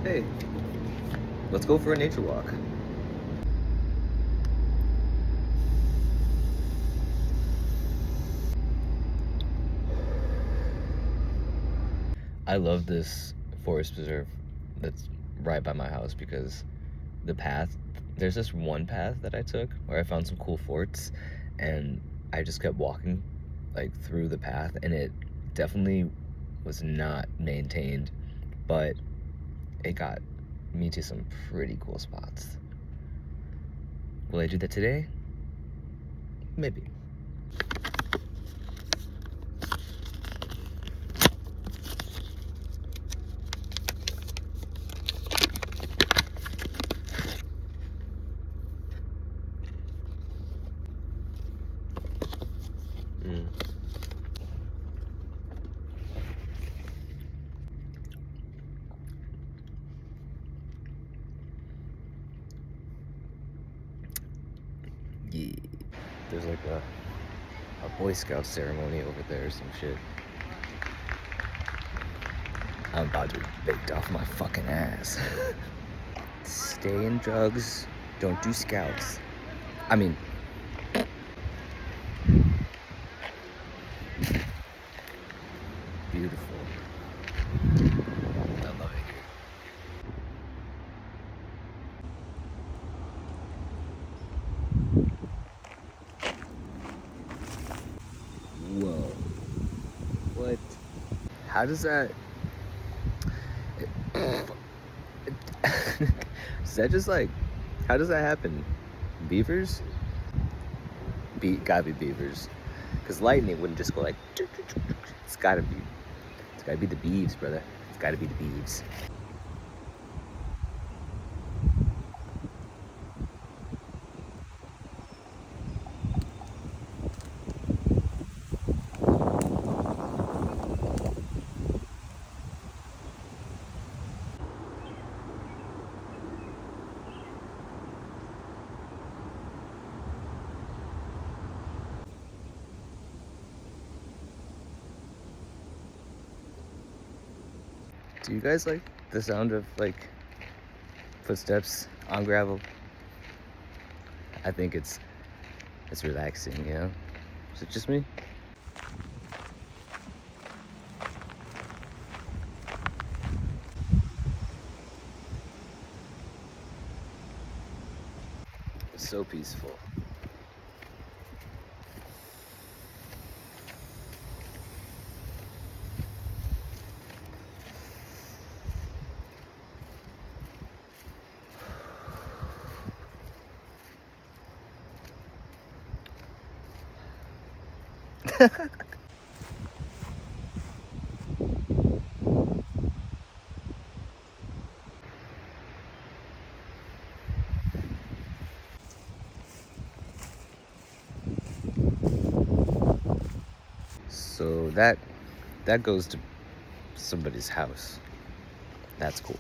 Hey, let's go for a nature walk. I love this forest preserve that's right by my house because the path, there's this one path that I took where I found some cool forts, and I just kept walking like through the path, and it definitely was not maintained, but it got me to some pretty cool spots. Will I do that today? Maybe. Mm. Yeah. There's like a Boy Scout ceremony over there or some shit. I'm about to be baked off my fucking ass. Stay in drugs, don't do scouts. I mean, beautiful. I love it here. Whoa. What? How does that... Is that just like... How does that happen? Beavers? Gotta be beavers. Because lightning wouldn't just go like... It's gotta be. It's gotta be the beeves, brother. It's gotta be the beeves. Do you guys like the sound of like footsteps on gravel? I think it's relaxing, you know? Is it just me? It's so peaceful. So that goes to somebody's house. That's cool.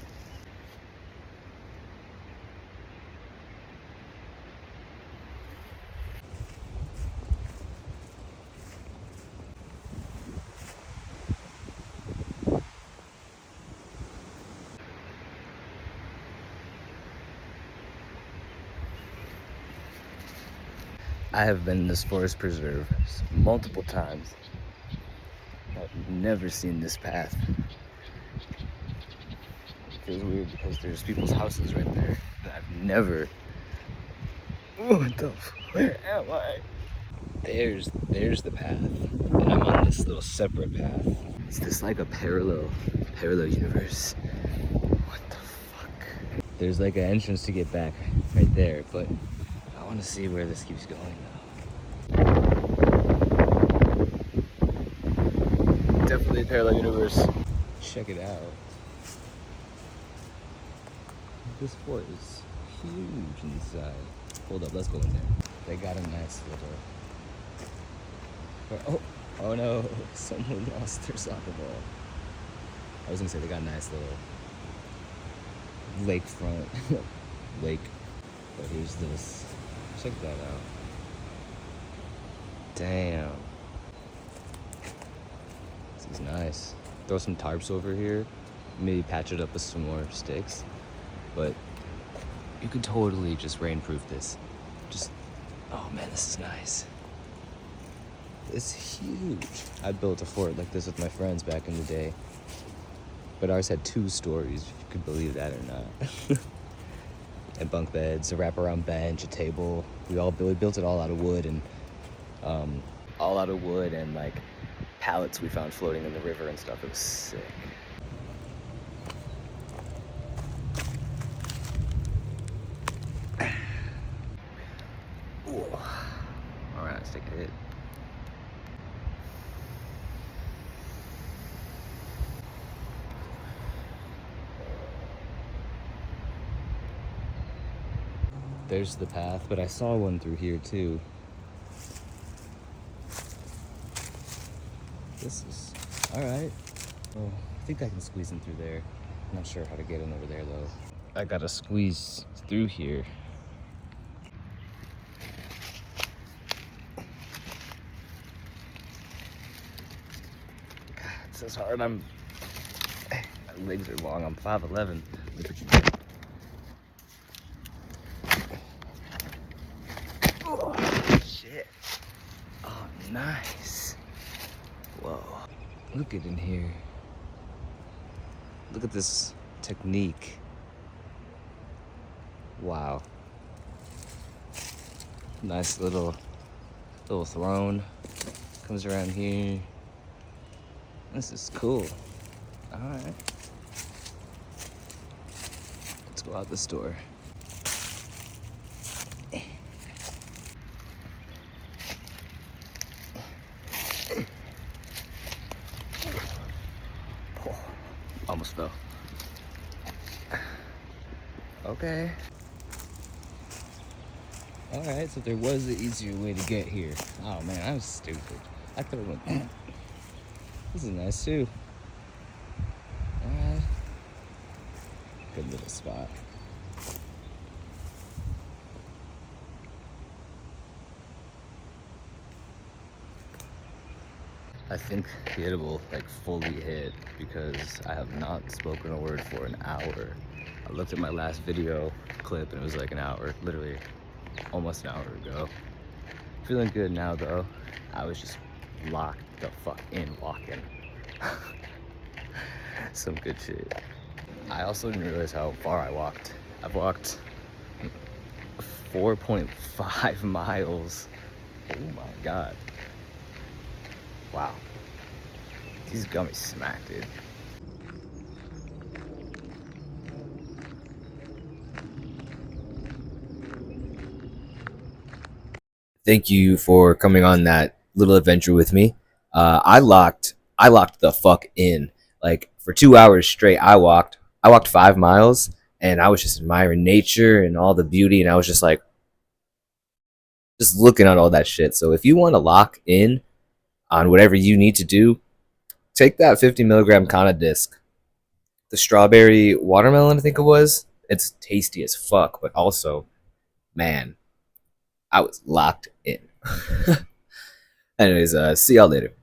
I have been in this forest preserve multiple times. I've never seen this path. It feels weird because there's people's houses right there that I've never... What the where am I? There's the path, and I'm on this little separate path. Is this like a parallel universe? What the fuck? There's like an entrance to get back right there, but I want to see where this keeps going now. Definitely a parallel universe. Check it out. This fort is huge inside. Hold up, let's go in there. They got a nice little... Oh no, someone lost their soccer ball. I was gonna say they got a nice little lakefront lake. But here's this. Check that out. Damn. This is nice. Throw some tarps over here. maybe patch it up with some more sticks, but you could totally just rainproof this. Just, oh man, this is nice. It's huge. I built a fort like this with my friends back in the day, but ours had 2 stories, if you could believe that or not. And bunk beds, a wraparound bench, a table. We built it all out of wood, and like pallets we found floating in the river and stuff. It was sick. Ooh. All right, let's take a hit. There's the path, but I saw one through here too. This is all right. Oh, I think I can squeeze in through there. I'm not sure how to get in over there though. I gotta squeeze through here. God, this is hard. My legs are long. I'm 5'11". Look what you did. Oh, shit. Oh, nice. Whoa. Look at in here. Look at this technique. Wow. Nice little throne. Comes around here. This is cool. All right. Let's go out the store. Oh, almost fell. Okay. All right, so there was an easier way to get here. Oh man, I was stupid. I could have went that. This is nice too. All right. Good little spot. I think the edible like fully hit because I have not spoken a word for an hour. I looked at my last video clip and it was like an hour, literally almost an hour ago. Feeling good now though. I was just locked the fuck in walking. Some good shit. I also didn't realize how far I walked. I've walked 4.5 miles. Oh my god. Wow. These gummies smack, dude. Thank you for coming on that little adventure with me. I locked the fuck in. Like for 2 hours straight, I walked 5 miles, and I was just admiring nature and all the beauty, and I was just like, just looking at all that shit. So if you want to lock in on whatever you need to do, take that 50 milligram Kana disc. The strawberry watermelon, I think it was. It's tasty as fuck, but also, man, I was locked in. Anyways, see y'all later.